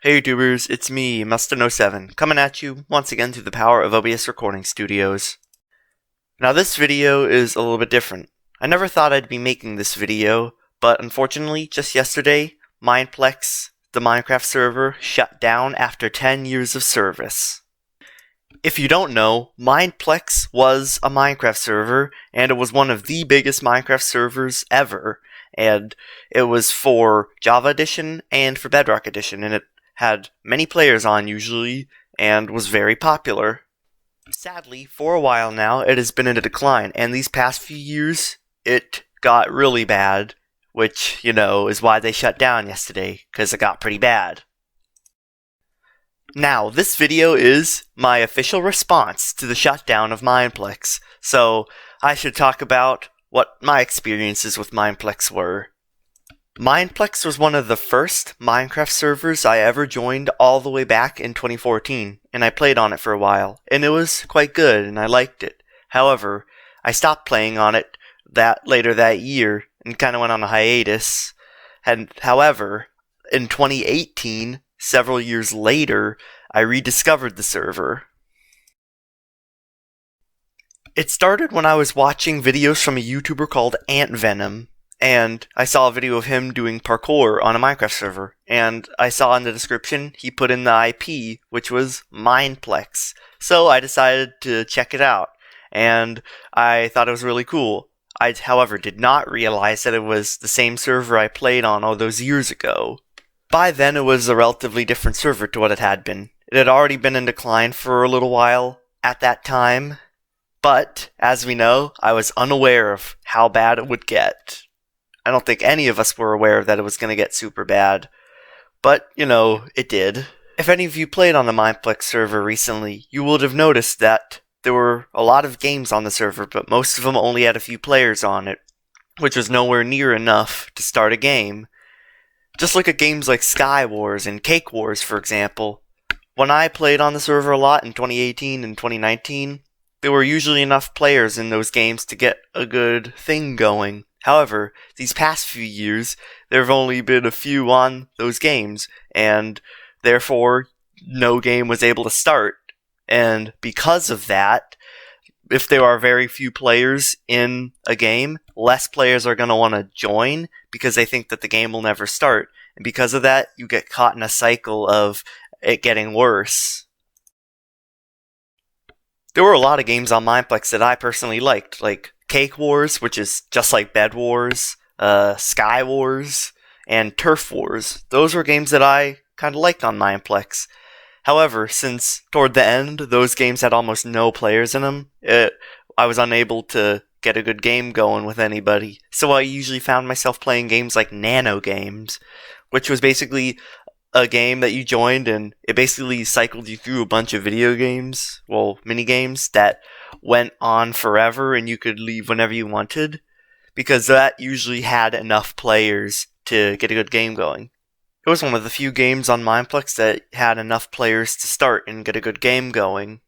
Hey YouTubers, it's me, Mustano7, coming at you once again through the power of OBS Recording Studios. Now this video is a little bit different. I never thought I'd be making this video, but unfortunately, just yesterday, Mineplex, the Minecraft server, shut down after 10 years of service. If you don't know, Mineplex was a Minecraft server, and it was one of the biggest Minecraft servers ever, and it was for Java Edition and for Bedrock Edition, and it had many players on usually, and was very popular. Sadly, for a while now, it has been in a decline, and these past few years, it got really bad, which, is why they shut down yesterday, because it got pretty bad. Now, this video is my official response to the shutdown of Mineplex, so I should talk about what my experiences with Mineplex were. Mineplex was one of the first Minecraft servers I ever joined all the way back in 2014, and I played on it for a while, and it was quite good, and I liked it. However, I stopped playing on it later that year, and kind of went on a hiatus. And however, in 2018, several years later, I rediscovered the server. It started when I was watching videos from a YouTuber called AntVenom, and I saw a video of him doing parkour on a Minecraft server, and I saw in the description he put in the IP, which was Mineplex. So I decided to check it out, and I thought it was really cool. I, however, did not realize that it was the same server I played on all those years ago. By then, it was a relatively different server to what it had been. It had already been in decline for a little while at that time, but, as we know, I was unaware of how bad it would get. I don't think any of us were aware that it was going to get super bad, but, it did. If any of you played on the Mineplex server recently, you would have noticed that there were a lot of games on the server, but most of them only had a few players on it, which was nowhere near enough to start a game. Just look at games like SkyWars and Cake Wars, for example. When I played on the server a lot in 2018 and 2019, there were usually enough players in those games to get a good thing going. However, these past few years, there have only been a few on those games, and therefore, no game was able to start. And because of that, if there are very few players in a game, less players are going to want to join because they think that the game will never start. And because of that, you get caught in a cycle of it getting worse. There were a lot of games on Mineplex that I personally liked, like Cake Wars, which is just like Bed Wars, Sky Wars, and Turf Wars. Those were games that I kind of liked on Mineplex. However, since toward the end, those games had almost no players in them, I was unable to get a good game going with anybody. So I usually found myself playing games like Nano Games, which was basically a game that you joined, and it basically cycled you through a bunch of video games, mini games that went on forever and you could leave whenever you wanted, because that usually had enough players to get a good game going. It was one of the few games on Mineplex that had enough players to start and get a good game going.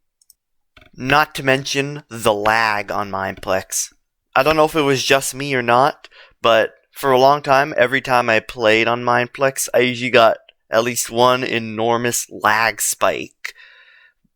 Not to mention the lag on Mineplex. I don't know if it was just me or not, but for a long time, every time I played on Mineplex, I usually got at least one enormous lag spike,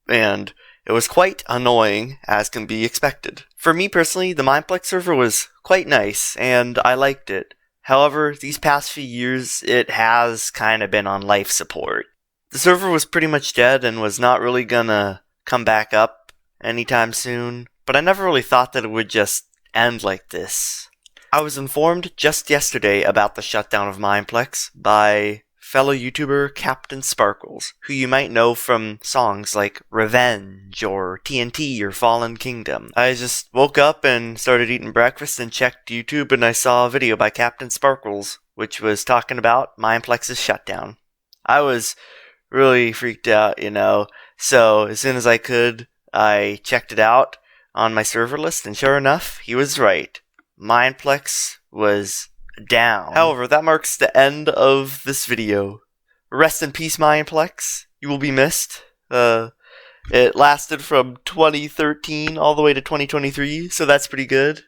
and it was quite annoying, as can be expected. For me personally, the Mineplex server was quite nice, and I liked it. However, these past few years, it has kind of been on life support. The server was pretty much dead and was not really gonna come back up anytime soon, but I never really thought that it would just end like this. I was informed just yesterday about the shutdown of Mineplex by fellow YouTuber Captain Sparkles, who you might know from songs like Revenge or TNT or Fallen Kingdom. I just woke up and started eating breakfast and checked YouTube, and I saw a video by Captain Sparkles, which was talking about Mineplex's shutdown. I was really freaked out, so as soon as I could, I checked it out on my server list, and sure enough, he was right. Mineplex was down. However, that marks the end of this video. Rest in peace, Mineplex. You will be missed. It lasted from 2013 all the way to 2023, so that's pretty good.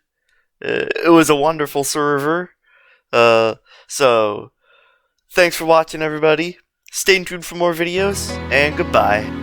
It was a wonderful server. So, thanks for watching, everybody. Stay tuned for more videos, and goodbye.